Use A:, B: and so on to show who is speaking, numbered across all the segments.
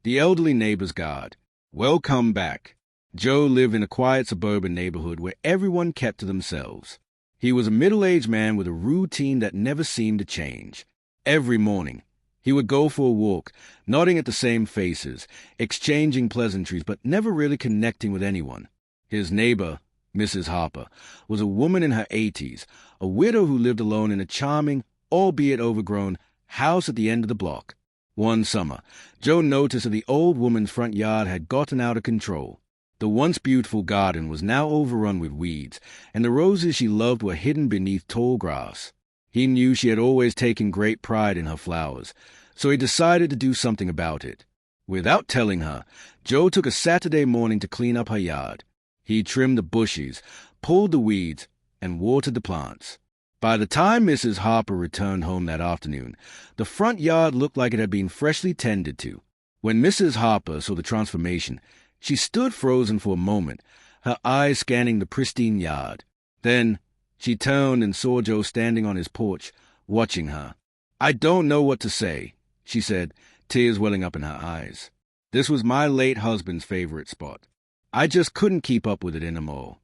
A: The elderly neighbor's guard. Welcome back. Joe lived in a quiet suburban neighborhood where everyone kept to themselves. He was a middle-aged man with a routine that never seemed to change. Every morning, he would go for a walk, nodding at the same faces, exchanging pleasantries, but never really connecting with anyone. His neighbor, Mrs. Harper, was a woman in her 80s, a widow who lived alone in a charming, albeit overgrown, house at the end of the block. One summer, Joe noticed that the old woman's front yard had gotten out of control. The once beautiful garden was now overrun with weeds, and the roses she loved were hidden beneath tall grass. He knew she had always taken great pride in her flowers, so he decided to do something about it. Without telling her, Joe took a Saturday morning to clean up her yard. He trimmed the bushes, pulled the weeds, and watered the plants. By the time Mrs. Harper returned home that afternoon, the front yard looked like it had been freshly tended to. When Mrs. Harper saw the transformation, she stood frozen for a moment, her eyes scanning the pristine yard. Then she turned and saw Joe standing on his porch, watching her. "I don't know what to say," she said, tears welling up in her eyes. "This was my late husband's favorite spot. I just couldn't keep up with it anymore."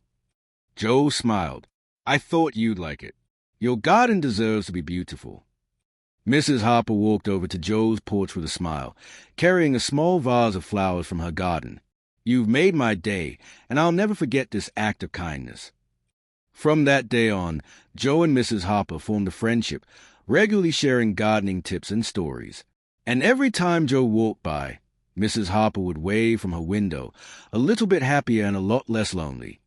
A: Joe smiled. "I thought you'd like it. Your garden deserves to be beautiful." Mrs. Harper walked over to Joe's porch with a smile, carrying a small vase of flowers from her garden. "You've made my day, and I'll never forget this act of kindness." From that day on, Joe and Mrs. Harper formed a friendship, regularly sharing gardening tips and stories. And every time Joe walked by, Mrs. Harper would wave from her window, a little bit happier and a lot less lonely.